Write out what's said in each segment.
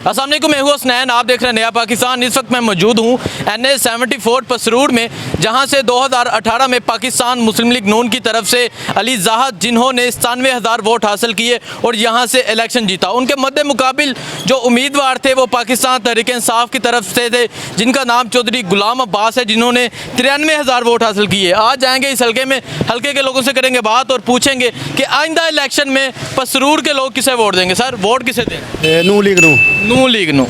अस्सलाम वालेकुम, मैं हूं हसनैन, आप देख रहे हैं नया पाकिस्तान। इस वक्त मैं मौजूद हूं NH74 पसरूर में, जहां से 2018 में पाकिस्तान मुस्लिम लीग नून की तरफ से अली ज़ाहद, जिन्होंने 97,000 वोट हासिल किए और यहां से इलेक्शन जीता, उनके मद्दे मुकाबिल जो उम्मीदवार थे वो पाकिस्तान तहरीक इंसाफ की तरफ से थे, जिनका नाम चौधरी गुलाम अब्बास है, जिन्होंने 93,000 वोट हासिल किए। आज जाएंगे इस हल्के के लोगों से करेंगे बात और पूछेंगे कि आइंदा इलेक्शन में पसरूर के लोग किसे वोट देंगे। सर, वोट किसे दें? नू लीग नू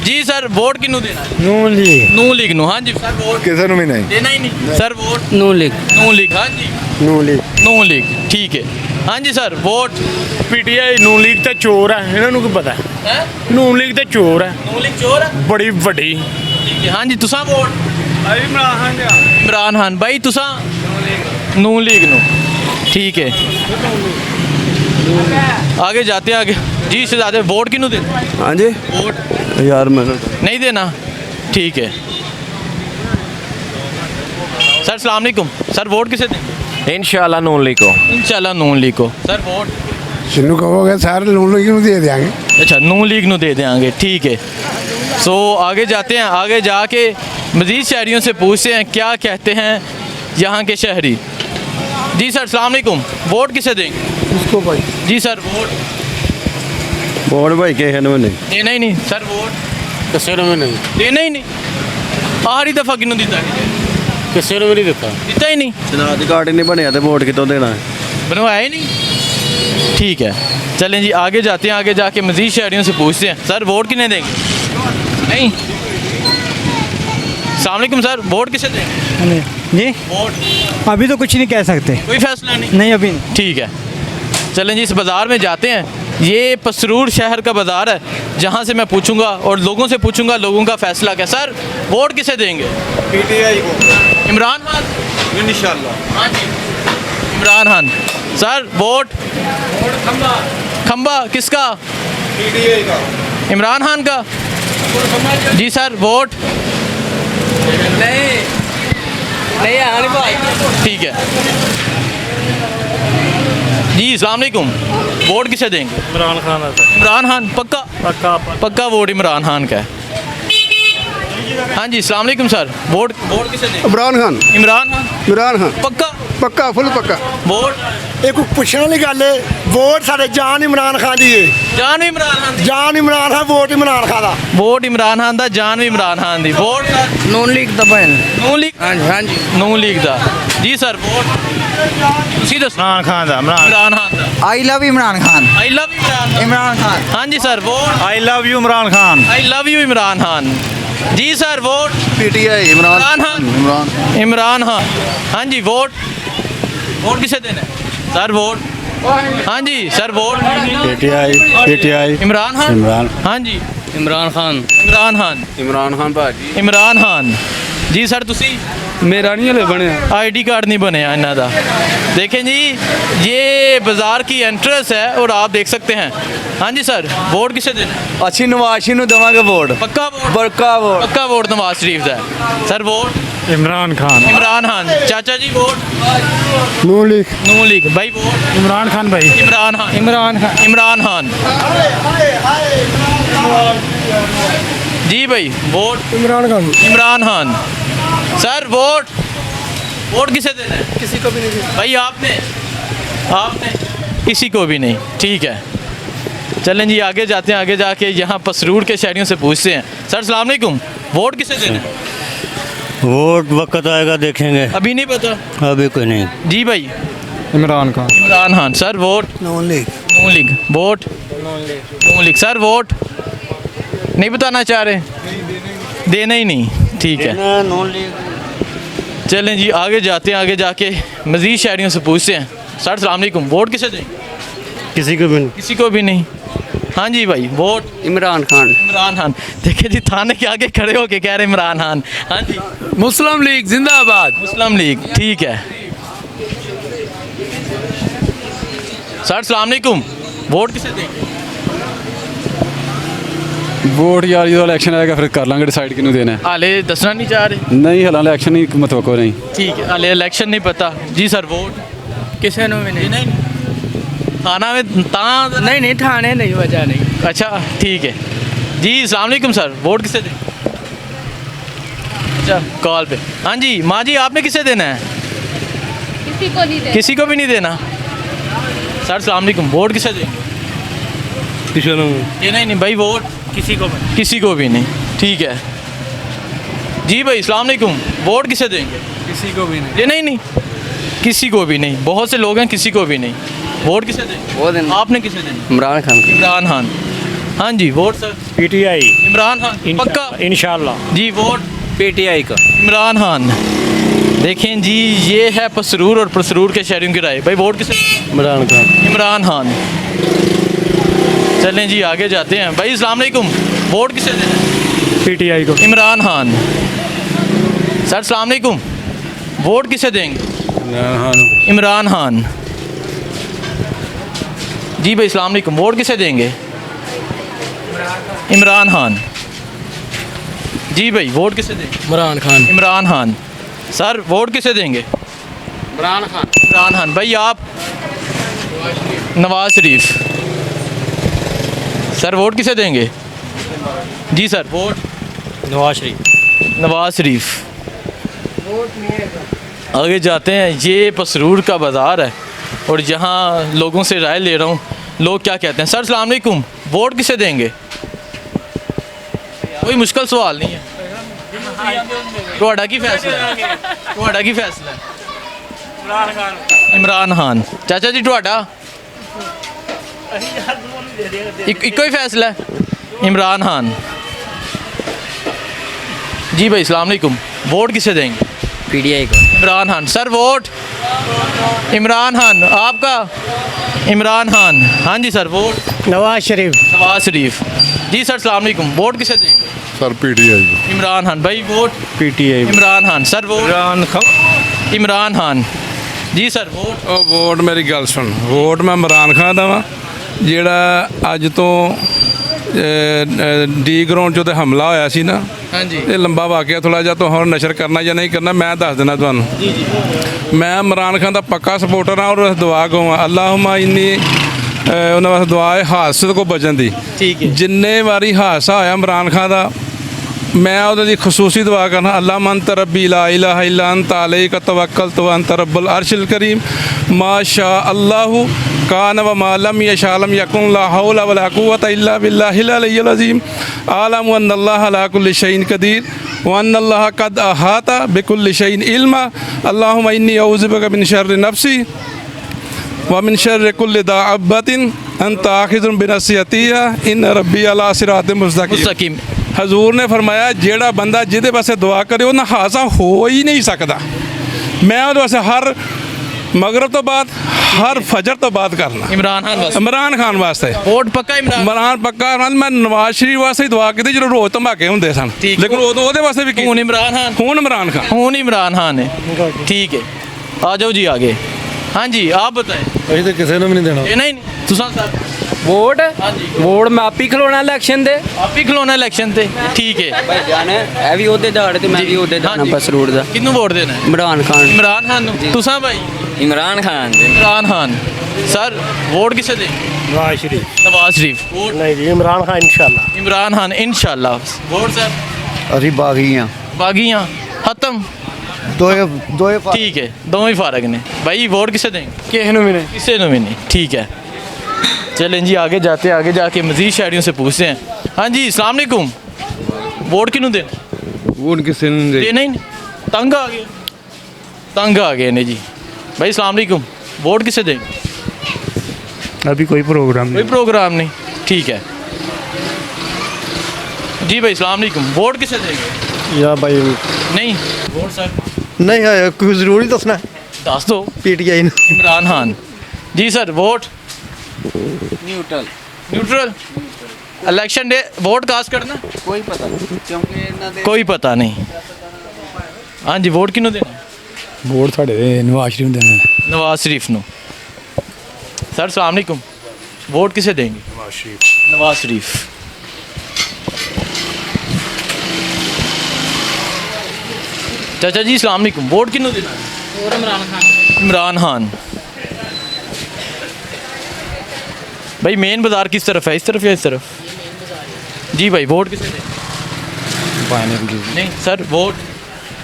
जी सर, वोट किनू देना? नू लीग नू। हाँ जी सर, वोट किसे नू भी नहीं देना ही नहीं सर, वोट नू लीग। हाँ जी, नू लीग ठीक है। हाँ जी सर, वोट पीटीआई नू लीग ते चोर है, इन्हां नूं की पता है? है नू लीग ते चोर है, नू लीग चोर है, बड़ी वड्डी। ठीक है। हाँ जी, तुसा वोट? इमरान खान भाई, तुसा? नू लीग नू, ठीक है। आगे जाते हैं आगे जी। शहजादे, वोट किनू देना? हाँ जी वोट यार मैं नहीं देना, ठीक है। सर सलाम अलैकुम। सर, वोट किसे दें? इंशाल्लाह नून लीग को। इंशाल्लाह नून लीग को। Sir, vote? जिन्नू कहोगे सारे नू लीग नू दे देंगे। अच्छा, नून लीग नू दे देंगे, ठीक है। सो आगे जाते हैं, आगे जाके मज़ीद शहरियों से पूछते हैं क्या कहते हैं यहाँ के शहरी। जी सर सलाम अलैकुम, वोट किसे देंगे? उसको भाई जी सर, वोट वोट भाई किसे नू नहीं देना ही नहीं सर, वोट किसी नूं भी नहीं, देना ही नहीं। आखिरी दफ़ा किनू दिता? किसी नूं भी नहीं दिता। दिता ही नहीं, शनाख्ती कार्ड नहीं बनया तो वोट कितों देना है? बनवाया ही नहीं, ठीक है। चलें जी, आगे जाते हैं, आगे जाके मज़ीद शहरियों से पूछते हैं। सर, वोट किन्हें देंगे? नहीं। सलाम अलैकुम सर, वोट किसे देंगे? जी, वोट अभी तो कुछ नहीं कह सकते। कोई फैसला नहीं? नहीं, अभी नहीं। ठीक है। चलें जी, इस बाज़ार में जाते हैं। ये पसरूर शहर का बाज़ार है, जहाँ से मैं पूछूंगा और लोगों से पूछूंगा लोगों का फैसला क्या। सर, वोट किसे देंगे? पीटीआई को इमरान खान इंशाल्लाह। हाँ जी, इमरान खान। Sir, vote? खंबा किसका? पीटीआई का इमरान खान का। जी सर, वोट? ठीक है जी। अस्सलाम वालेकुम, वोट किसे देंगे? इमरान खान है सर। इमरान खान, पक्का? पक्का। पक्का वोट इमरान खान का है। हाँ जी, अस्सलाम वालेकुम सर, वोट किसे देंगे? इमरान खान इमरान खान, पक्का? पक्का फुल पक्का। वोट? एक पुछने वाली गल है, वोट साढ़े जान इमरान खान दी है। जान भी इमरान खान दी? जान इमरान खान, वोट इमरान खान दा। वोट इमरान खान दा, जान भी इमरान खान दी। Vote sir? नून लीग दा बहन। नून लीग? हाँ जी, हाँ जी। नून लीग दा। जी सर, वोट? तुसी दसो। इमरान खान दा। इमरान खान दा। I love Imran Khan. I love Imran Khan. हाँ जी sir, vote? I love you Imran Khan. I love you Imran Khan. जी sir, vote? PTI Imran Imran Khan. Imran Khan. हाँ जी, वोट किसे देना है? Sir, vote? हाँ जी sir, vote? PTI Imran Khan. Imran हाँ जी, इमरान खान। इमरान खान भाजी इमरान खान। जी सर, तुसी? मेरा नहीं हले बने। आईडी कार्ड नहीं बनया इन्हों का। देखें जी, ये बाज़ार की एंट्रेंस है और आप देख सकते हैं। हाँ जी सर, वोट किसे देना है? अच्छी नवाशी नु देवांगे वोट। पक्का वोट? बड़का वोट। पक्का वोट नवाज शरीफ का है। Sir, vote? इमरान खान। इमरान खान। चाचा जी, vote? Noon League Noon League भाई, वोट? इमरान खान भाई। इमरान खान। इमरान खान। जी भाई, vote? Imran Khan. Sir, vote किसे देना है? किसी को भी नहीं दी। भाई, आपने किसी को भी नहीं, ठीक है। चलें जी, आगे जाते हैं, आगे जाके यहाँ पसरूर के शहरियों से पूछते हैं। सर सलाम अलैकुम, वोट किसे देना है? वोट वक्त आएगा देखेंगे, अभी नहीं पता? अभी कोई नहीं। जी भाई, Imran Khan. Imran Khan. Sir, vote? Noon League. Noon League. Vote? Noon League. Sir, vote नहीं बताना चाह रहे? देना ही नहीं, ठीक है। चलें जी, आगे जाते हैं, आगे जाके मज़ीद शहरियों से पूछते हैं। सर सलाम अलैकुम, वोट किसे दें? किसी को भी नहीं। किसी को भी नहीं। हाँ जी भाई, वोट? इमरान खान। इमरान खान। देखिए जी, थाने के आगे खड़े होके कह रहे इमरान खान। हाँ जी, मुस्लिम लीग जिंदाबाद। मुस्लिम लीग, ठीक है। सर सलाम अलैकुम, वोट किसे देंगे? वोट यार जो इलेक्शन आएगा फिर कर लांगे डिसाइड किनू देना है। हाले दसना नहीं चाह रहे? नहीं हला इलेक्शन ही मतवको नहीं। ठीक है, हाले इलेक्शन नहीं पता। जी सर, वोट? किसी ने भी नहीं। थाना में नहीं ठाणे नहीं वजह नहीं। अच्छा, ठीक है। जी अस्सलाम वालेकुम सर, वोट किसे दें? अच्छा कॉल पे। हाँ जी माँ जी, आपने किसे देना है? किसी को नहीं दे। किसी को भी नहीं देना। सर अस्सलाम वालेकुम, वोट किसे देंगे? ये नहीं भाई, वोट किसी को भी नहीं। ठीक है जी भाई अस्सलाम वालेकुम, वोट किसे देंगे? किसी को भी नहीं। ये नहीं किसी को भी नहीं। बहुत से लोग हैं किसी को भी नहीं। वोट किसे देंगे? वो देना आपने किसे देना? इमरान खान इमरान खान। हाँ जी vote sir? PTI Imran Khan पक्का? इंशाल्लाह। जी वोट पीटीआई का। इमरान खान। देखें जी ये है पसरूर और पसरूर के शहरियों की राय। भाई वोट किसे? इमरान खान। इमरान खान। चलें जी आगे जाते हैं। भाई अस्सलाम वालेकुम, वोट किसे देना? पीटीआई को। इमरान खान। सर अस्सलाम वालेकुम, वोट किसे देंगे? इमरान खान। जी भाई अस्सलाम वालेकुम, वोट किसे देंगे? इमरान खान। जी भाई वोट किसे देंगे? इमरान खान। इमरान खान। सर वोट किसे देंगे? इमरान खान। इमरान खान। भाई आप? नवाज शरीफ। सर वोट किसे देंगे? जी सर वोट? नवाज शरीफ। नवाज शरीफ। आगे जाते हैं। ये पसरूर का बाज़ार है और यहाँ लोगों से राय ले रहा हूँ, लोग क्या कहते हैं। सर अस्सलाम वालेकुम, वोट किसे देंगे? कोई मुश्किल सवाल नहीं है। की फैसला है। इमरान खान। चाचा जी इको ही फैसला है इमरान खान। जी भाई अस्सलाम वालेकुम, वोट किसे देंगे? पीटीआई का। इमरान खान। Sir vote? इमरान खान। आपका? इमरान खान। हाँ जी सर वोट? नवाज शरीफ। नवाज शरीफ। जी सर अस्सलाम वालेकुम, वोट किसे देंगे? सर पीटीआई को। इमरान खान। भाई vote? PTI. Imran Khan. Sir vote? Imran Khan. Imran Khan. जी सर वोट? ਉਹ ਵੋਟ ਮੇਰੀ ਗੱਲ ਸੁਣ, ਵੋਟ ਮੈਂ ਇਮਰਾਨ ਖਾਨ ਦਾ ਵਾਂ ਜਿਹੜਾ ਅੱਜ ਤੋਂ ਡੀ ਗਰਾਊਂਡ 'ਚ ਉਹਦੇ ਹਮਲਾ ਹੋਇਆ ਸੀ ਨਾ, हाँ जी ਇਹ ਲੰਬਾ ਵਾਕਿਆ ਥੋੜ੍ਹਾ ਜਿਹਾ ਤੋਂ ਹੁਣ ਨਸ਼ਰ ਕਰਨਾ ਜਾਂ ਨਹੀਂ ਕਰਨਾ ਮੈਂ ਦੱਸ ਦੇਣਾ ਤੁਹਾਨੂੰ। ਮੈਂ ਇਮਰਾਨ ਖਾਨ ਦਾ ਪੱਕਾ ਸਪੋਰਟਰ ਹਾਂ ਔਰ ਦੁਆ ਗੋ ਹਾਂ ਅੱਲਾਹੁਮਾ ਇੰਨੀ ਉਹਨਾਂ ਵਾਸਤੇ ਦੁਆ ਹੈ ਹਾਦਸੇ ਤੋਂ ਬਚਣ ਦੀ। ठीक है। ਜਿੰਨੇ ਵਾਰੀ ਹਾਦਸਾ ਹੋਇਆ ਇਮਰਾਨ ਖਾਨ ਦਾ ਮੈਂ ਉਹਦੇ ਲਈ ਖਸੂਸੀ ਦੁਆ ਕਰਨਾ ਅੱਲਾ ਮੰਤ ਰੱਬੀ ਲਾ ਇਲਾਹਾ ਇਲਾ ਅੰਤ ਅਲੈਕ ਤਵੱਕਲਤੁ ਅੰਤ ਰੱਬੁਲ ਅਰਸ਼ਿਲ ਕਰੀਮ ਮਾਸ਼ਾ ਅੱਲਾਹੁ ਕਾਨ व मा लम यशा लम यकुन ला हौला वला कुव्वता इल्ला बिल्लाहिल अलिय्यिल अज़ीम आलम अन्न अल्लाह अला कुल्लि शैइन कदीर व अन्न अल्लाह क़द अहाता बिकुल्लि शैइन इल्मा अल्लाहुम्मा इन्नी अऊज़ु बिका मिन शर्रि नफ्सी व मिन शर्रि कुल्लि दाअब्बतिन अंत आखिज़ुन बिनसियतिहा इन रब्बी अला सिरातिन मुस्तक़ीम। मुस्तकीम। हजूर ने फरमाया ਜਿਹੜਾ ਬੰਦਾ ਜਿਹਦੇ ਵਾਸਤੇ ਦੁਆ ਕਰੇ ਉਹਨਾਂ ਹਾਸਾ ਹੋ ਹੀ ਨਹੀਂ ਸਕਦਾ। ਮੈਂ ਉਹਦੇ ਵਾਸਤੇ ਹਰ ਮਗਰਬ ਤੋਂ ਬਾਅਦ ਹਰ ਫਜਰ ਤੋਂ ਬਾਅਦ ਕਰਨਾ इमरान खान वास्ते ਇਮਰਾਨ ਖਾਨ ਵਾਸਤੇ। वोट पक्का इमरान? ਇਮਰਾਨ ਪੱਕਾ ਮੈਂ ਨਵਾਜ਼ ਸ਼ਰੀਫ ਵਾਸਤੇ ਹੀ ਦੁਆ ਕੀਤੀ ਜਦੋਂ ਰੋਜ਼ ਧਮਾਕੇ ਹੁੰਦੇ ਸਨ, ਠੀਕ। ਲੇਕਿਨ ਉਦੋਂ ਉਹਦੇ ਵਾਸਤੇ ਵੀ खून इमरान खान। ਹੁਣ ਇਮਰਾਨ ਖਾਨ। खून इमरान खान है। ठीक है आ जाओ जी आगे। हाँ जी आप बताएं। ਅਸੀਂ ਤਾਂ ਕਿਸੇ ਨੂੰ ਵੀ ਨਹੀਂ ਦੇਣਾ। ये नहीं तुसा साहब ਵੋਟ? हाँ जी ਵੋਟ ਮੈਂ ਆਪ ਹੀ ਖਲੋਣਾ ਇਲੈਕਸ਼ਨ ਦੇ। आप ही खिलौना इलेक्शन थे। ठीक है। ਭਾਈ ਜਾਨ ਇਹ ਵੀ ਉਹਦੇ ਦਾੜ ਤੇ ਮੈਂ ਵੀ ਉਹਦੇ हाँ ਦਾਣਾ जी। ਪਸਰੂੜ ਦਾ। किन्नू वोट देना है? ਇਮਰਾਨ ਖਾਨ। इमरान खान नू। तुसा भाई? ਇਮਰਾਨ ਖਾਨ। इमरान खान। सर वोट किसे दें? नवाज शरीफ। नवाज शरीफ। वोट? नहीं जी इमरान खान इंशाल्लाह। इमरान खान इंशाल्लाह। Vote sir? ਅਸੀਂ ਬਾਗੀ ਆ। बागियाँ खत्म। ਦੋਏ ठीक है दोनों ही फारग ने। भाई वोट किसे देंगे? किसी को भी नहीं। किसी ने भी नहीं। ठीक है चलें जी आगे जाते हैं। आगे जाके मज़ीद शहरियों से पूछते हैं। हाँ जी अस्सलाम वालेकुम, वोट किन्नू देना? ਵੋਟ ਕਿਸੇ ਨੂੰ ਨਹੀਂ देना ही नहीं। तंग आ गए, तंग आ गए ने जी। भाई अस्सलाम वालेकुम, वोट किसे देंगे? अभी कोई प्रोग्राम कोई प्रोग्राम नहीं। ठीक है जी भाई अस्सलाम वालेकुम, वोट किसे देंगे? या भाई नहीं वोट सर? नहीं है कोई जरूरी दसना दस दो। पीटीआई इमरान खान। जी sir vote? Neutral. Neutral. Election day vote cast करना? ਕੋਈ ਪਤਾ ਨਹੀਂ ਕਿਉਂਕਿ ਇਹਨਾਂ ਦੇ कोई पता नहीं। हाँ जी वोट किन्नू देना? ਵੋਟ ਸਾਡੇ ਨਵਾਜ਼ ਸ਼ਰੀਫ ਨੂੰ ਦੇਣਾ। नवाज शरीफ नू। सर अस्सलाम वालेकुम, वोट किसे देंगे? नवाज शरीफ। चाचा जी अस्सलाम वालेकुम, वोट किन्नू देना? इमरान खान। इमरान खान। भाई मेन बाज़ार किस तरफ है, इस तरफ या इस तरफ? जी भाई वोट किसे दें? नहीं सर वोट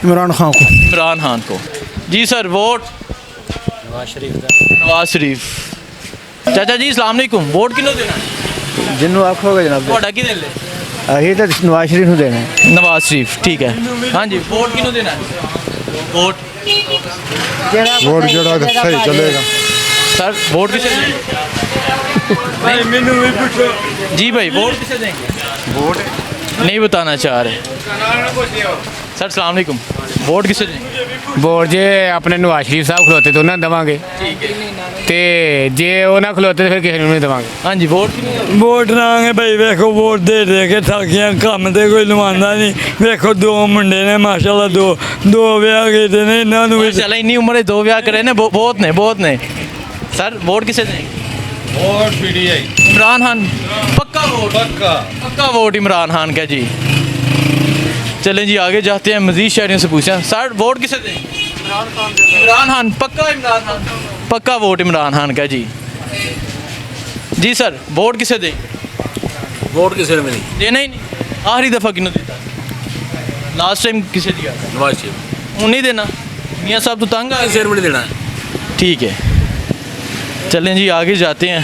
इमरान खान को। इमरान खान को। जी सर वोट नवाज शरीफ। चाचा जी अस्सलाम वालेकुम, वोट किन्नू देना है? जिन्हों आखोगे जनाब ਤੁਹਾਡਾ ਕੀ ਦਿਲ ਹੈ? ਅਸੀਂ ਤਾਂ ਨਵਾਜ਼ ਸ਼ਰੀਫ ਨੂੰ ਦੇਣਾ ਹੈ। नवाज शरीफ ठीक है। हाँ जी वोट किन्नू देना है? वोट ਵੋਟ ਜਿਹੜਾ ਸਹੀ ਚੱਲੇਗਾ। सर वोट किसे देंगे? जी भाई वोट किसे देंगे? वोट नहीं बताना चाह रहे। सर अस्सलाम वालेकुम, वोट किसे देंगे? ਵੋਟ ਜੇ ਆਪਣੇ ਨਵਾਜ਼ ਸ਼ਰੀਫ ਸਾਹਿਬ ਖਲੋਤੇ ਤਾਂ ਉਹਨਾਂ ਨੂੰ ਦੇਵਾਂਗੇ ਤੇ ਜੇ ਉਹ ਨਾ ਖਲੋਤੇ ਤਾਂ ਫਿਰ ਕਿਸੇ ਨੂੰ ਨਹੀਂ ਦੇਵਾਂਗੇ। हाँ जी वोट किन्नू? ਵੋਟ ਰਾਂਗੇ ਭਾਈ ਵੇਖੋ ਵੋਟ ਦੇ ਕੇ ਥੱਕ ਗਿਆ, ਕੰਮ ਤੇ ਕੋਈ ਲਵਾਉਂਦਾ ਨਹੀਂ। ਵੇਖੋ ਦੋ ਮੁੰਡੇ ਨੇ ਮਾਸ਼ਾਅੱਲਾ ਦੋ ਵਿਆਹ ਕੀਤੇ ਨੇ, ਇਹਨਾਂ ਨੂੰ ਵੀ चला इन्नी उम्र दो ब्याह करे ने बहुत ने। सर वोट किसे देंगे? Vote PTI. इमरान खान पक्का वोट? पक्का वोट इमरान खान का जी। चलें जी आगे जाते हैं, मजीद शहरियों से पूछते हैं। सर वोट किसे देंगे? इमरान खान पक्का। इमरान खान पक्का वोट इमरान खान का जी। जी सर वोट किसे देंगे? वोट किसी ने नहीं, देना ही नहीं। आखिरी दफ़ा किन्हों देता? लास्ट टाइम किसे दिया था? नवाज शरीफ हूँ नहीं देना? मियाँ साहब तो तंग आ गए। सिर में नहीं देना है। ठीक है चलें जी आगे जाते हैं,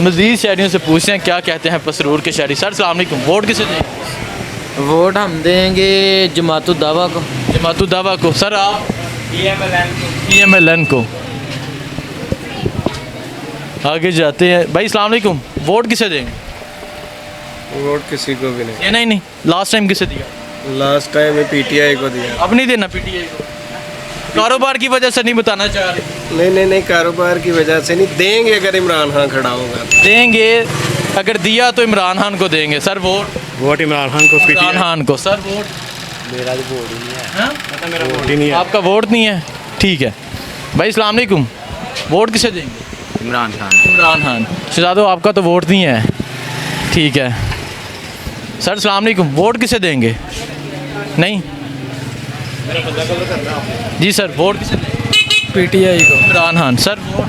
मज़ीद शहरियों से पूछते हैं क्या कहते हैं पसरूर के शहरी। सर अस्सलाम वालेकुम, वोट किसे दें? वोट हम देंगे जमातुल दावा को। जमातुल दावा को। सर आप? PMLN को। आगे जाते हैं भाई, अस्सलाम वालेकुम, वोट किसे देंगे? वोट किसी को भी नहीं। देना ही नहीं। लास्ट टाइम किसे दिया? लास्ट टाइम में पीटीआई को दिया। अब नहीं देना PTI को? कारोबार की वजह से नहीं बताना चाह रहे? नहीं कारोबार की वजह से नहीं देंगे, अगर इमरान खान खड़ा होगा। देंगे, अगर दिया तो इमरान खान को देंगे। Sir vote? Vote Imran Khan को। इमरान खान को। Sir vote? मेरा तो वोट ही नहीं है। हाँ? मेरा वोट ही नहीं है। आपका वोट नहीं है? ठीक है भाई अस्सलाम वालेकुम, वोट किसे देंगे? इमरान खान। इमरान खान। शहजादो आपका तो वोट नहीं है, ठीक है। सर अस्सलाम वालेकुम, वोट किसे देंगे? नहीं जी सर वोट किसे देंगे? PTI को। Imran Khan. Sir vote?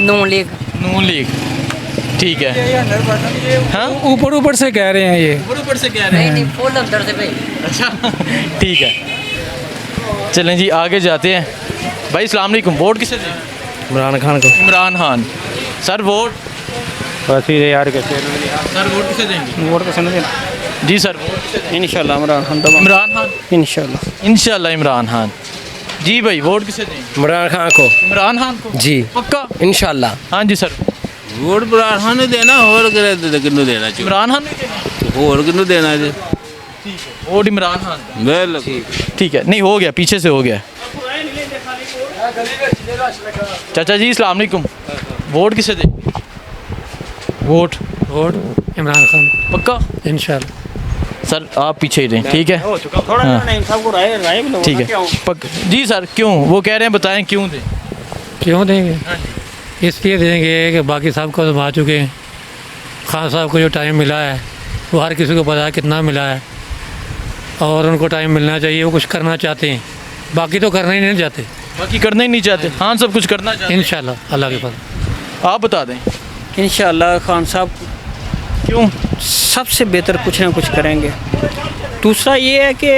Noon League. Noon League ठीक है। हाँ ऊपर से कह रहे हैं ये। ऊपर से कह रहे हैं। नहीं फुल अंदर से भाई। अच्छा ठीक है चलें जी आगे जाते हैं। भाई अस्सलाम वालेकुम, वोट किसे दें? इमरान खान को। इमरान खान। Sir vote? बस ही यार के सर वोट किसे देंगे? वोट किसी ने देना? जी सर वोट किसे देंगे? इंशाल्लाह इमरान खान दबा। इमरान खान। इंशाल्लाह इंशाल्लाह इमरान खान। जी भाई वोट किसे देंगे? इमरान खान को। इमरान खान को जी पक्का? इंशाल्लाह। हाँ जी सर। वोट इमरान खान ने देना और किन्नू देना चाहिए? इमरान खान नहीं देंगे? और किन्नू देना है? वोट इमरान खान। बिल्कुल ठीक है, नहीं हो गया, पीछे से हो गया। चाचा जी अस्सलाम वालेकुम, वोट किसे दें? वोट इमरान खान पक्का? इंशाल्लाह। सर आप पीछे ही रहें, ठीक है? हो चुका थोड़ा हाँ। नहीं सबको राय भी ठीक है जी सर क्यों? वो कह रहे हैं बताएं क्यों दें? क्यों देंगे? इसलिए देंगे कि बाकी साहब को तो आ चुके हैं। खान साहब को जो टाइम मिला है वो हर किसी को पता है कितना मिला है, और उनको टाइम मिलना चाहिए। वो कुछ करना चाहते हैं, बाकी तो करना ही नहीं चाहते। बाकी करना ही नहीं चाहते। हाँ सब कुछ करना चाहते हैं। इंशाल्लाह अल्लाह के पास। आप बता दें इंशाल्लाह खान साहब क्यों? सबसे बेहतर कुछ ना कुछ करेंगे। दूसरा ये है कि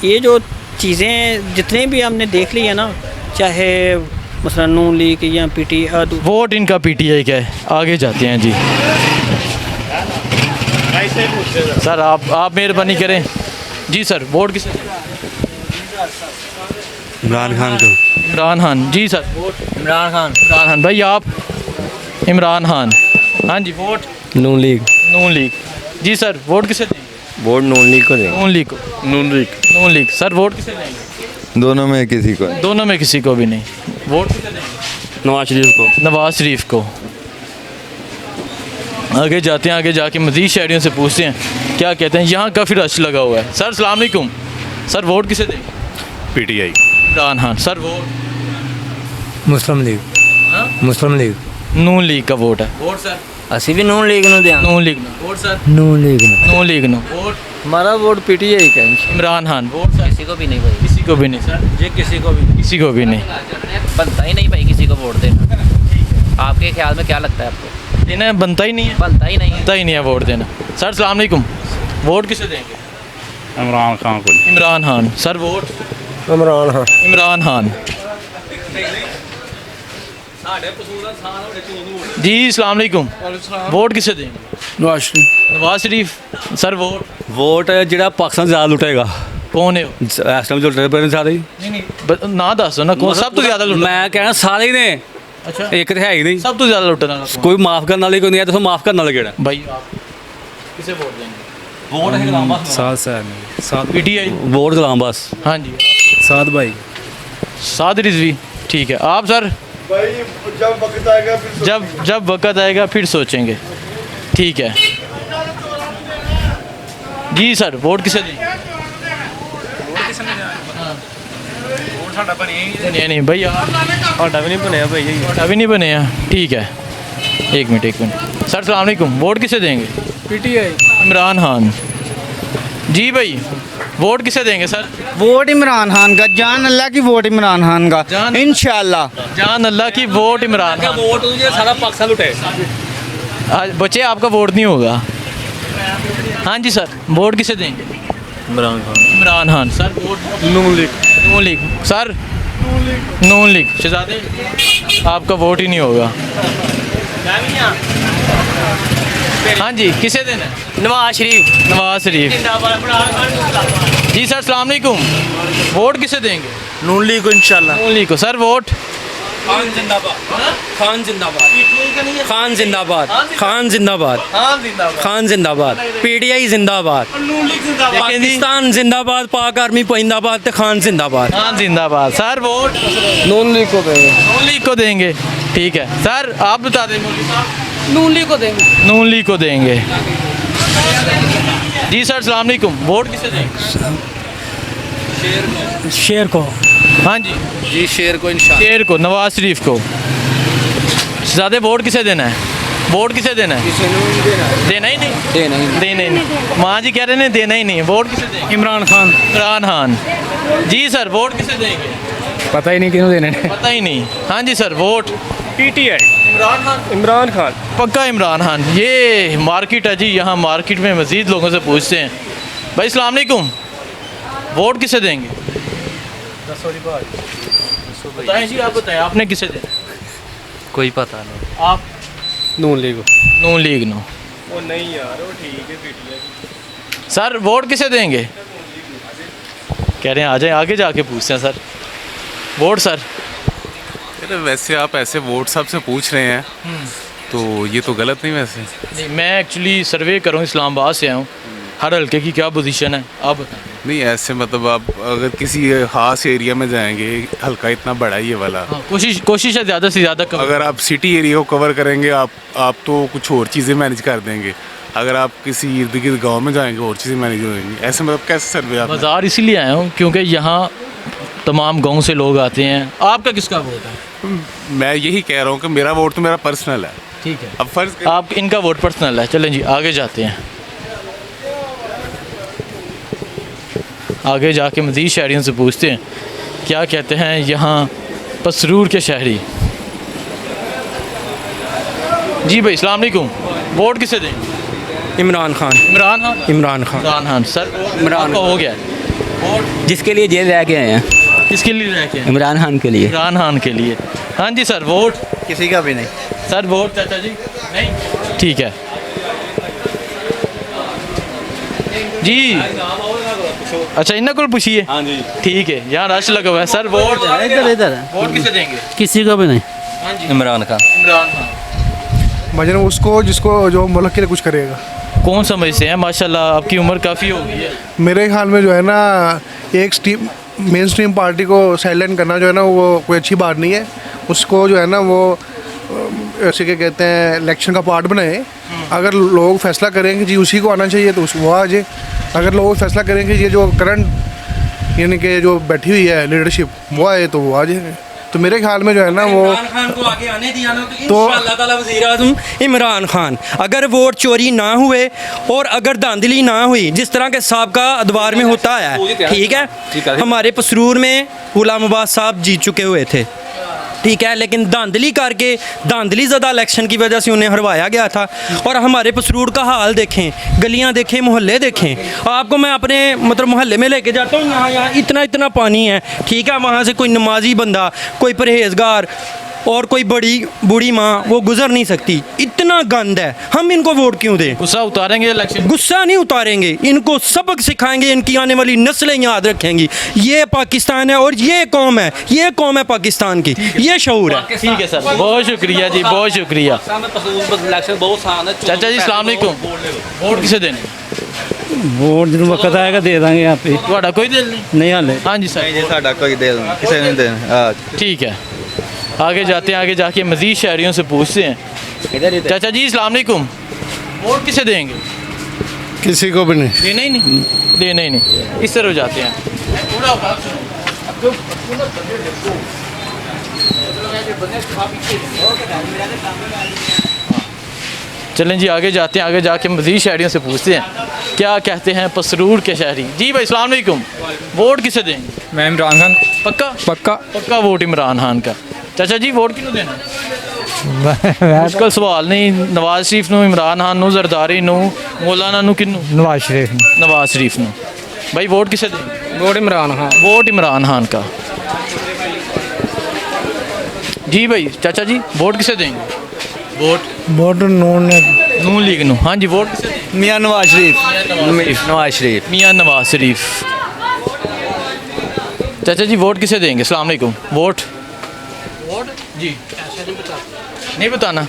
ये जो चीज़ें जितने भी हमने देख ली है ना, चाहे मसलन नून लीग या PTI, वोट इनका PTI का है। आगे जाते हैं जी। सर आप मेहरबानी करें। जी सर वोट किसे दें? इमरान खान को। इमरान खान। जी सर वोट? इमरान खान। इमरान खान। भाई आप? इमरान खान। हाँ जी vote? Noon League. Noon league. जी सर वोट किसे देंगे? वोट नून लीग को देंगे। नून लीग को। नून लीग। सर वोट किसे देंगे? दोनों में किसी को। दोनों में किसी को भी नहीं। वोट किसे देंगे? नवाज शरीफ को। नवाज शरीफ को। आगे जाते हैं, आगे जाके मज़ीद शहरियों से पूछते हैं क्या कहते हैं। यहाँ काफ़ी रश लगा हुआ है। सर अस्सलाम वालेकुम, सर वोट किसे देंगे? PTI. Imran Khan. Sir vote? Muslim League. हाँ? Muslim League. नून लीग का वोट है। Vote sir? ਅਸੀਂ भी नून लीग ਨੂੰ ਦਿਆਂ। नून लीग नो। Vote sir? Noon League. Noon League नो। वोट? हमारा वोट पीटीआई का है। इमरान खान। Vote sir? किसी को भी नहीं भाई। किसी को भी नहीं सर? जी किसी को भी किसी को भी नहीं। बनता ही नहीं भाई किसी को वोट देना। आपके ख्याल में क्या लगता है आपको? देना बनता ही नहीं है, बनता ही नहीं है। बनता ही नहीं है वोट देना। सर अस्सलाम वालेकुम, वोट किसे देंगे? इमरान खान को। इमरान खान। Sir vote? इमरान खान। इमरान खान। जी अस्सलाम वालेकुम, वोट किसे देंगे? Nawaz Sharif. Nawaz Sharif. Sir vote? Vote ਜਿਹੜਾ ਪਾਕਿਸਤਾਨ ਜ਼ਿਆਦਾ ਲੁੱਟੇਗਾ कौन है वो? ਇਸ ਟਾਈਮ ਜੋ ਲੁੱਟੇ ਪਏ ਨੇ ਸਾਰੇ ਹੀ। ना दस ना कौन सब तो ज्यादा लुट? ਮੈਂ ਕਹਿਣਾ ਸਾਰੇ ਹੀ ਨੇ, अच्छा, ਇੱਕ ਤੇ ਹੈ ਹੀ ਨਹੀਂ। सब तो ज्यादा लुटने वाला कौन? ਕੋਈ ਮਾਫ ਕਰਨ ਵਾਲੀ ਕੋਈ ਨਹੀਂ ਹੈ, ਦੱਸੋ ਮਾਫ ਕਰਨ ਵਾਲਾ ਕਿਹੜਾ? भाई आप किसे वोट देंगे? ਵੋਟ ਹੈ ਗੁਲਾਮ ਬਸ। साथ पीटीआई। ਵੋਟ ਗੁਲਾਮ ਬਸ। हाँ जी। साथ भाई साद रिजवी। ठीक है, आप सर? भाई जब वक्त आएगा फिर जब वक्त आएगा फिर सोचेंगे। ठीक है जी। सर वोट किसे देंगे? नहीं भाई साडा भी नहीं बनया भाई। अभी नहीं बने हैं। ठीक है, एक मिनट। सर सलाम अलैकुम, वोट किसे देंगे? पीटीआई। इमरान खान। जी भाई, वोट किसे देंगे सर? वोट इमरान खान का, जान अल्लाह की वोट इमरान खान का जान- इंशाल्लाह। जान अल्लाह की वोट इमरान खान। ਵੋਟ ਉਹਦੇ ਸਾਰਾ ਪਾਕਿਸਤਾਨ ਲੁੱਟੇ। आज बच्चे आपका वोट नहीं होगा। हाँ जी सर, वोट किसे देंगे? Imran Khan. Imran Khan. Sir vote? Noon League. Noon League. Sir? Noon League. शहजादे आपका वोट ही नहीं होगा। हाँ जी, किसे देना है? नवाज शरीफ। नवाज शरीफ। जी सर अस्सलाम वालेकुम, वोट किसे देंगे? नून लीग को इंशाल्लाह। नून लीग को। Sir vote? खान जिंदाबाद। खान जिंदाबाद। खान जिंदाबाद। खान जिंदाबाद। खान जिंदाबाद। पीटीआई जिंदाबाद। पाकिस्तान जिंदाबाद। पाक आर्मी जिंदाबाद ते खान जिंदाबाद। हाँ जिंदाबाद। Sir vote? नून लीग को देंगे। नून लीग को देंगे। ठीक है सर, आप बता दें। मौलवी साहब? नून लीग को देंगे। नून लीग को देंगे। जी सर अस्सलाम वालेकुम, वोट किसे देंगे? शेर को। हाँ जी। जी शेर को इंशाल्लाह। शेर को, नवाज शरीफ को। ज़्यादा वोट किसे देना है? वोट किसे देना है? देना ही नहीं। देना ही नहीं। माँ जी कह रहे हैं देना ही नहीं। वोट किसे देंगे? इमरान खान। इमरान खान। जी सर, वोट किसे देंगे? पता ही नहीं किन्हों देने पता ही नहीं। हाँ जी sir, vote? PTI. Imran Khan. Imran Khan. पक्का इमरान खान। ये मार्केट है जी, यहाँ मार्केट में मज़ीद लोगों से पूछते हैं। भाई अस्सलाम वालेकुम, वोट किसे देंगे? बताएं जी, आप बताएं, आपने किसे देना? कोई पता नहीं। आप? नून लीग। नून लीग। नो वो नहीं यार, वो ठीक है पीटीआई। सर वोट किसे देंगे? कह रहे हैं आ जाए, आगे जाके पूछते हैं सर। Vote sir? वैसे आप ऐसे वोट साहब से पूछ रहे हैं तो ये तो गलत नहीं वैसे। नहीं, मैं एक्चुअली सर्वे कर रहा हूँ, इस्लामाबाद से आया हूँ। हर हल्के की क्या पोजीशन है आप बताएं। नहीं ऐसे मतलब आप अगर किसी खास एरिया में जाएंगे, हल्का इतना बड़ा ही ये वाला, हाँ, कोशिश है ज़्यादा से ज़्यादा कवर। अगर आप सिटी एरिया को कवर करेंगे आप तो कुछ और चीज़ें मैनेज कर देंगे। अगर आप किसी इर्द गिर्द गाँव में जाएंगे और चीज़ें मैनेज हो जाएंगी। ऐसे मतलब कैसे सर्वे आप? बाज़ार इसीलिए आया हूँ क्योंकि यहाँ तमाम गांव से लोग आते हैं। आपका किसका वोट है? मैं यही कह रहा हूँ कि मेरा वोट तो मेरा पर्सनल है। ठीक है, अब फर्ज आप इनका वोट पर्सनल है। चलें जी आगे जाते हैं। आगे जाके मज़ीद शहरियों से पूछते हैं क्या कहते हैं यहाँ पसरूर के शहरी। जी भाई अस्सलाम वालेकुम, वोट किसे देंगे? इमरान खान। इमरान खान। इमरान खान। इमरान खान। सर इमरान आपका हो गया है वोट? जिसके लिए जेल रह के आए हैं, किसके लिए रह के? इमरान खान के लिए। इमरान खान के लिए। हाँ जी सर, वोट? किसी का भी नहीं। सर वोट चाचा जी? नहीं। ठीक है जी। अच्छा इन्हें को पूछिए। हाँ जी। ठीक है, यहाँ रश लगा हुआ है। Sir vote? इधर वोट किसे देंगे? किसी का भी नहीं। हाँ जी, इमरान खान। इमरान खान। भजन उसको जिसको जो मुल्क के लिए कुछ करेगा। कौन समझते हैं? माशाल्लाह आपकी उम्र काफ़ी हो गई है। मेरे ख्याल में जो है ना, एक स्ट्रीम मेन स्ट्रीम पार्टी को साइलेंट करना जो है ना वो कोई अच्छी बात नहीं है। उसको जो है ना वो ऐसे क्या कहते हैं इलेक्शन का पार्ट बनाए। अगर लोग फैसला करेंगे जी उसी को आना चाहिए तो वो आ जाए। अगर लोग फैसला करेंगे ये जो करंट यानी कि जो बैठी हुई है लीडरशिप वो आए तो वो आ जाएंगे। तो मेरे ख्याल में जो है ना वो इमरान खान को आगे आने दिया ना तो इंशाअल्लाह ताला वज़ीर आज़म इमरान खान। अगर वोट चोरी ना हुए और अगर धांधली ना हुई जिस तरह के साबका अदवार में होता है, ठीक है, हमारे पसरूर में गुलाम अब्बास साहब जीत चुके हुए थे, ठीक है, लेकिन धांधली करके धांधली ज़्यादा इलेक्शन की वजह से उन्हें हरवाया गया था। और हमारे पसरूड़ का हाल देखें, गलियां देखें, मोहल्ले देखें। आपको मैं अपने मतलब मोहल्ले में लेके जाता हूँ, यहाँ इतना इतना पानी है, ठीक है। वहाँ से कोई नमाजी बंदा, कोई परहेजगार और कोई बड़ी बूढ़ी माँ वो गुजर नहीं सकती, इतना गंद है। हम इनको वोट क्यों दें? गुस्सा उतारेंगे इलेक्शन? गुस्सा नहीं उतारेंगे, इनको सबक सिखाएंगे, इनकी आने वाली नस्लें याद रखेंगी। ये पाकिस्तान है और ये कौम है, ये कौम है पाकिस्तान की, ये शऊर है। ठीक है सर, बहुत शुक्रिया जी, बहुत शुक्रिया। चाचा जी अस्सलाम वालेकुम, वोट किसे देने? वोट जो वक्त आएगा दे देंगे यहाँ पे। ਤੁਹਾਡਾ ਕੋਈ ਦਿਲ नहीं? नहीं हाले। हाँ जी सर, साडा कोई दिल नहीं, किसी ने देना। ठीक है, आगे जाते हैं, आगे जाके मज़ीद शहरियों से पूछते हैं। चाचा जी अस्सलाम वालेकुम, वोट किसे देंगे? किसी को भी नहीं। देना ही नहीं, देना ही नहीं। इस तरफ जाते हैं। चलें जी, आगे जाते हैं, आगे जाके मज़ीद शहरियों से पूछते हैं क्या कहते हैं पसरूर के शहरी। जी भाई अस्सलाम वालेकुम, वोट किसे देंगे? मैं इमरान खान। पक्का? पक्का पक्का वोट इमरान खान का। चाचा जी वोट किनू देना? मुश्किल सवाल नहीं, नवाज शरीफ नू, इमरान खान नू, जरदारी नू, मौलाना नू, किनू? नवाज शरीफ। नवाज शरीफ नू। भाई वोट किसे देंगे? वोट इमरान खान। वोट इमरान खान का। जी भाई चाचा जी वोट किसे देंगे? वोट नून नून लीग नू। हाँ जी, वोट किसे देंगे? मियाँ नवाज शरीफ। नवाज शरीफ। मियाँ नवाज शरीफ। चाचा जी वोट किसे देंगे? अस्सलाम वालेकुम। वोट जी नहीं बताना,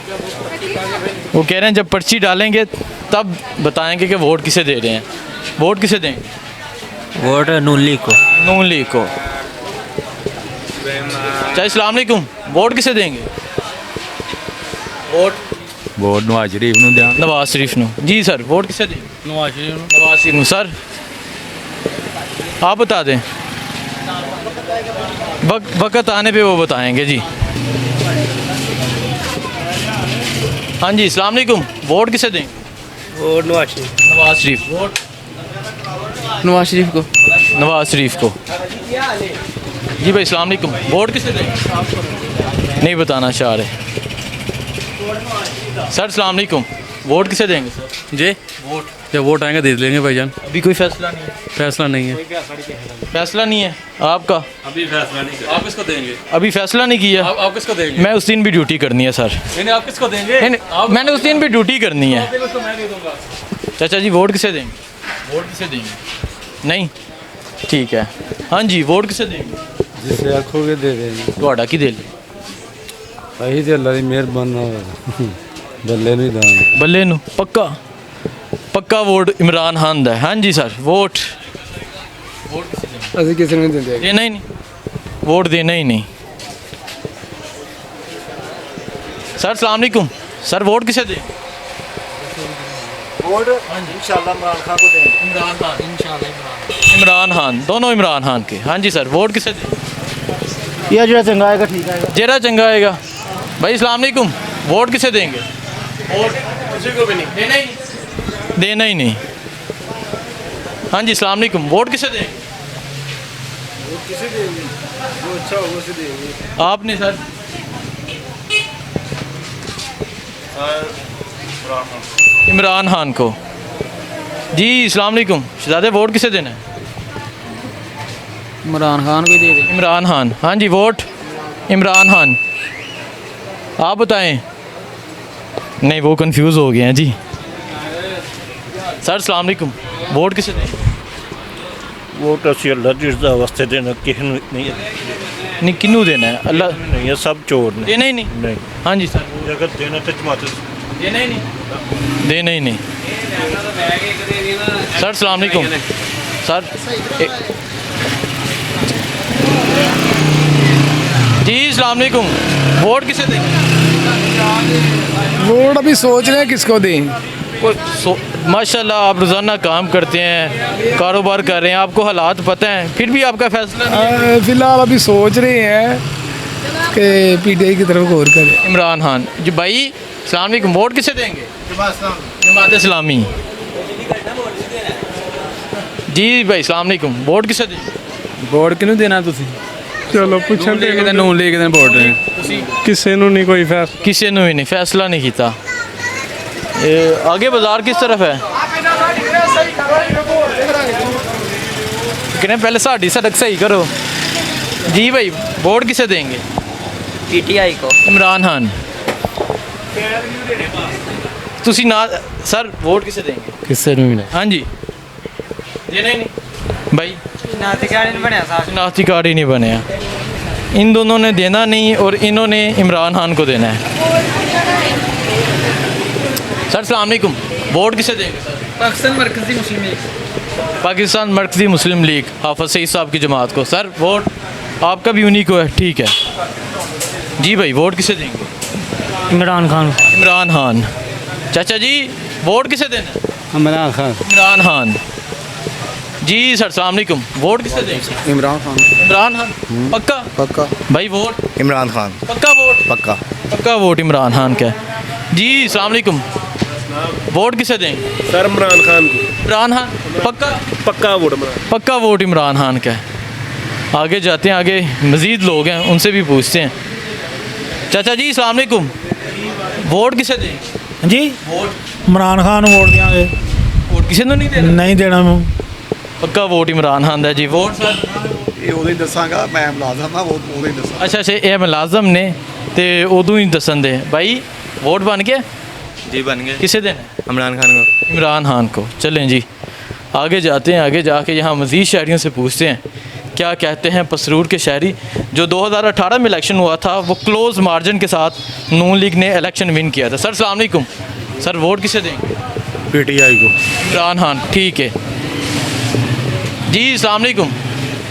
वो कह रहे हैं जब पर्ची डालेंगे तब बताएंगे कि वोट किसे दे रहे हैं। वोट किसे देंगे? वोट नून लीग को। नून लीग को। चाचा अस्सलाम वालेकुम, वोट किसे देंगे? वोट नवाज शरीफ नूं दें। नवाज शरीफ नू। जी सर, वोट किसे देंगे? नवाज शरीफ। नवाज शरीफ नू। सर आप बता दें, वक्त आने पे वो बताएंगे जी। हाँ जी अस्सलाम वालेकुम, वोट किसे देंगे? वोट नवाज शरीफ। नवाज शरीफ। वोट नवाज शरीफ को। नवाज शरीफ को। जी भाई अस्सलाम वालेकुम, वोट किसे देंगे? नहीं बताना चाह रहे। सर अस्सलाम वालेकुम, वोट किसे देंगे सर? जी वोट जब वोट आएंगे दे लेंगे भाईजान। अभी कोई फैसला नहीं है? फैसला नहीं है। फैसला नहीं है आपका? अभी फैसला नहीं। आप किसको देंगे? अभी फैसला नहीं किया। आप किसको देंगे? मैं उस दिन भी ड्यूटी करनी है सर। नहीं, आप किसको देंगे? नहीं, मैंने उस दिन भी ड्यूटी करनी है। तो मैं दे दूंगा। चाचा जी वोट किसे देंगे? वोट किसे देंगे? नहीं, ठीक है। हाँ जी, वोट किसे देंगे? जिसे आखोगे दे देंगे। ਤੁਹਾਡਾ ਕੀ ਦਿਲ? अही तो अल्लाह की मेहरबानी बल्ले नहीं दान। ਬੱਲੇ ਨੂੰ ਪੱਕਾ ਪੱਕਾ ਵੋਟ ਇਮਰਾਨ ਖਾਨ ਦਾ ਹੈ। हाँ जी सर, वोट किसे देंगे? असं किसी ने देंगे। देना ही नहीं, वोट देना ही नहीं। सर अस्सलाम वालेकुम, सर वोट किसे दें? वोट इंशाल्लाह इमरान खान को देंगे। इमरान खान। इंशाल्लाह इमरान खान, दोनों इमरान खान के। हाँ जी सर, वोट किसे दें? ये जो चंगा आएगा ठीक आएगा। जेरा चंगा आएगा। भाई अस्सलाम वालेकुम, वोट किसे देंगे? वोट किसी को भी नहीं, देना ही नहीं, देना ही नहीं। हाँ जी अस्सलाम वालेकुम, वोट किसे देंगे? किसे देंगे? जो अच्छा होगा उसे देंगे। आपने सर? इमरान खान को। जी अस्सलाम वालेकुम, शहजादे वोट किसे देना है? इमरान खान को दे दें। इमरान खान। हाँ जी, वोट इमरान खान। आप बताएं। नहीं, वो कंफ्यूज हो गए हैं जी। सर अस्सलाम वालेकुम, वोट किसे दें? वोट ਅਸੀਂ ਅੱਲਾ ਜਿਸ ਦਾ ਵਾਸਤੇ ਦੇਣਾ ਕਿਸੇ ਨੂੰ ਨਹੀਂ नहीं, किन्नू देना है? अल्लाह ਨਹੀਂ ਹੈ ਸਭ ਚੋਰ ਨੇ देना ही नहीं। ਨਹੀਂ हाँ जी सर, ਅਗਰ ਦੇਣਾ ਤਾਂ ਜਮਾਤ देना ही नहीं, देना ही नहीं। सर अस्सलाम वालेकुम, सर जी अस्सलाम वालेकुम, वोट किसे दें? वोट अभी सोच रहे हैं किसको दें। माशाल्लाह आप रोज़ाना काम करते हैं, कारोबार कर रहे हैं, आपको हालात पता हैं, फिर भी आपका फैसला नहीं? फिलहाल अभी सोच रहे हैं कि पीटीआई की तरफ गौर करें। इमरान खान जी। भाई अस्सलाम वालेकुम, वोट किसे देंगे? जमात इस्लामी। जी भाई अस्सलाम वालेकुम, वोट किसे देंगे? वोट किनू देना तुसी? ਚਲੋ ਪੁੱਛਣ ਤੇ ਕਿਤੇ ਨੂਨ ਲੀਗ ਦੇ ਵੋਟ ਨੇ ਕਿਸੇ ਨੂੰ ਨਹੀਂ ਕੋਈ ਫੈਸਲਾ किसी ने भी नहीं फैसला नहीं किया। आगे बाजार किस तरफ है? कहने पहले साड़ी सड़क सही करो जी भाई। वोट किसे देंगे? पीटीआई को। इमरान खान। तुसी ना सर वोट किसे देंगे? किससे नहीं हाँ जी देने नहीं भाई। नाती कार्ड नहीं बनया साहब। शनाख्ती कार्ड ही नहीं बने। इन दोनों ने देना नहीं और इन्होंने इमरान खान को देना है। सर अस्सलाम वालेकुम। वोट किसे देंगे सर? पाकिस्तान मरकजी मुस्लिम लीग। पाकिस्तान मरकजी मुस्लिम लीग हाफिज सईद साहब की जमात को। सर वोट आपका भी उन्हीं को है, ठीक है जी भाई। वोट किसे देंगे? इमरान खान। इमरान खान। चाचा जी वोट किसे देना है? इमरान खान। इमरान खान जी। सर अस्सलाम वालेकुम। वोट किसे देंगे? इमरान खान। इमरान खान पक्का? पक्का भाई वोट इमरान खान पक्का? वोट पक्का। पक्का वोट इमरान खान का है जी। अस्सलाम वालेकुम। वोट किसे देंगे? सर इमरान खान को। इमरान खान पक्का? पक्का वोट इमरान। पक्का वोट इमरान खान का है। आगे जाते हैं, आगे मज़ीद लोग हैं उनसे भी पूछते हैं। चाचा जी अस्सलाम वालेकुम। वोट किसे देंगे? जी वोट इमरान खान वोट देंगे। वोट किसे तो नहीं देना? नहीं देना पक्का वोट इमरान खान का जी। वोट सर ਇਹ ਉਹਦੇ ਦੱਸਾਂਗਾ ਮੈਂ ਮੁਲਾਜ਼ਮ ਹਾਂ ਉਹ ਉਹਦੇ ਦੱਸਾਂ अच्छा अच्छा ये मुलाजम ने तो उदू ही दसन दे भाई। वोट बन गया जी बन गए किसे देना? इमरान खान को। इमरान खान को। चलें जी आगे जाते हैं, आगे जाके यहाँ मज़ीद शहरियों से पूछते हैं क्या कहते हैं पसरूर के शहरी। जो 2018 में इलेक्शन हुआ था वो क्लोज़ मार्जिन के साथ नून लीग ने इलेक्शन विन किया था। सर अस्सलाम वालेकुम। सर वोट किसे देंगे? ਪੀਟੀਆਈ को। इमरान खान, ठीक है जी। अस्सलाम वालेकुम।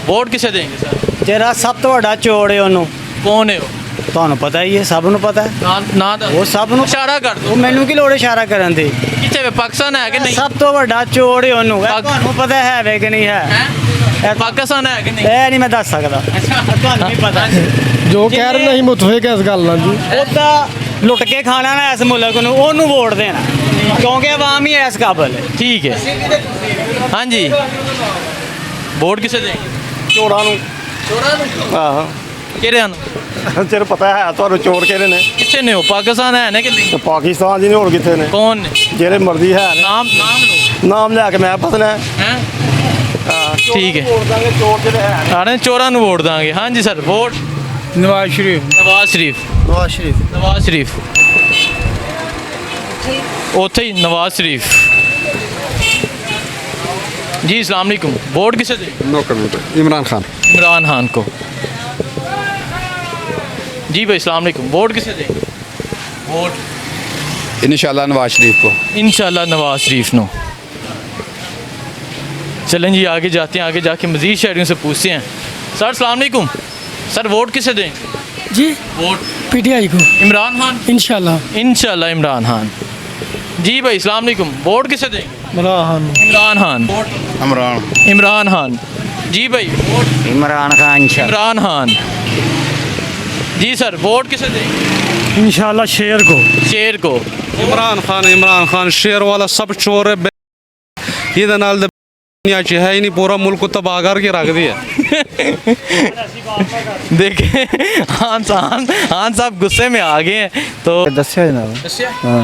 वोट किसे देंगे सर? ਜਿਹੜਾ ਸਭ ਤੋਂ ਵੱਡਾ ਚੋਰ ਹੈ ਉਹਨੂੰ कौन है वो? ਤੁਹਾਨੂੰ ਪਤਾ ਹੀ ਹੈ, ਸਭ ਨੂੰ ਪਤਾ ਹੈ। ना ਉਹ ਸਭ ਨੂੰ इशारा कर दो। ਉਹ ਮੈਨੂੰ ਕੀ ਲੋੜ ਇਸ਼ਾਰਾ ਕਰਨ ਦੀ। कितने में पाकिस्तान है कि नहीं? ਸਭ ਤੋਂ ਵੱਡਾ ਚੋਰ ਹੈ ਉਹਨੂੰ। ਇਹ ਤੁਹਾਨੂੰ ਪਤਾ ਹੈ ਵੇ ਕਿ ਨਹੀਂ ਹੈ? पाकिस्तान है कि नहीं? ਇਹ ਨਹੀਂ ਮੈਂ ਦੱਸ ਸਕਦਾ। ਤੁਹਾਨੂੰ ਨਹੀਂ ਪਤਾ। जो कह रहे नहीं मुतफिक है इस गल नाल जी। ਉਹਦਾ ਲੁੱਟ ਕੇ ਖਾਣਾ ਨਾ ਇਸ ਮੁਲਕ ਨੂੰ, ਉਹਨੂੰ ਵੋਟ ਦੇਣਾ ਕਿਉਂਕਿ ਆਵਾਮ ਹੀ ਇਸ ਕਾਬਲ ਹੈ। ठीक है हाँ जी। वोट किसे देंगे? ਚੋਰਾਂ ਨੂੰ। चोरा ਆਹੋ ਕਿਹੜੇ ਹਨ? ਤੈਨੂੰ ਪਤਾ ਹੈ ਤੁਹਾਨੂੰ ਚੋਰ ਕਿਹੜੇ ਨੇ? कितने ने हो? पाकिस्तान है ना कि नहीं? ਪਾਕਿਸਤਾਨ ਜੀ ਨੇ ਹੋਰ ਕਿੱਥੇ ਨੇ? कौन ने? ਜਿਹੜੇ ਮਰਜ਼ੀ ਹੈ ਨੇ। नाम नाम लो ਨਾਮ ਲਿਆ ਕੇ ਮੈਂ ਫਸਣਾ ਹੈ। हैं ठीक है। ਵੋਟ ਦਾਂਗੇ ਚੋਰ ਜਿਹੜੇ ਹੈ। आने चोरा नु वोट देंगे। हाँ जी सर। वोट नवाज शरीफ। नवाज शरीफ। ਨਵਾਜ਼ ਸ਼ਰੀਫ। नवाज शरीफ उथे ही नवाज शरीफ जी। अस्सलाम वालेकुम। वोट किसे देंगे? No comment. इमरान खान। इमरान खान को जी भाई। अस्सलाम वालेकुम। वोट किसे देंगे? वोट इंशाल्लाह नवाज शरीफ को। इंशाल्लाह नवाज शरीफ नो। चलें जी आगे जाते हैं, आगे जाके मज़ीद शहरियों से पूछते हैं। सर अस्सलाम वालेकुम। सर वोट किसे देंगे? जी वोट पीटीआई को इमरान खान। इंशाल्लाह। इंशाल्लाह इमरान खान जी भाई। अस्सलाम वालेकुम। वोट किसे देंगे? इमरान खान। वोट ਇਮਰਾਨ। इमरान खान जी भाई। वोट इमरान खान इमरान खान जी। सर वोट किसे देंगे? इंशाल्लाह शेर को। शेर को इमरान खान शेर वाला सब चोर है। ਇਹਦੇ ਨਾਲ ਤਾਂ ਦੁਨੀਆ 'ਚ ਹੈ ਹੀ ਨਹੀਂ, ਪੂਰਾ ਮੁਲਕ ਤਬਾਹ ਕਰਕੇ ਰੱਖ ਦਿਆ। देखे खान साहब गुस्से में आ गए हैं तो दस्या जनाब।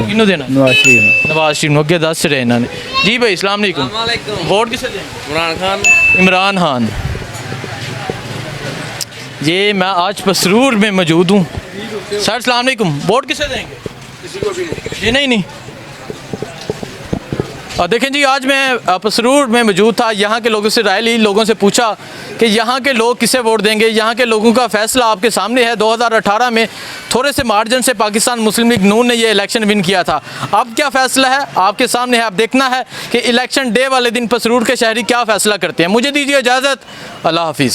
किन्नू देना? नवाज शरीफ। नवाज शरीफ अगे दस रहे इन्होंने जी भाई। अस्सलाम वालेकुम। वोट किसे देंगे? इमरान खान। इमरान खान। ये मैं आज पसरूर में मौजूद हूँ। सर अस्सलाम वालेकुम। वोट किसे देंगे? ये नहीं और देखें जी आज मैं पसरूर में मौजूद था, यहाँ के लोगों से राय ली, लोगों से पूछा कि यहाँ के लोग किसे वोट देंगे। यहाँ के लोगों का फैसला आपके सामने है। 2018 में थोड़े से मार्जिन से पाकिस्तान मुस्लिम लीग नून ने ये इलेक्शन विन किया था। अब क्या फैसला है आपके सामने है। अब देखना है कि इलेक्शन डे वाले दिन पसरूर के शहरी क्या फैसला करते हैं। मुझे दीजिए इजाज़त। अल्लाह हाफिज़।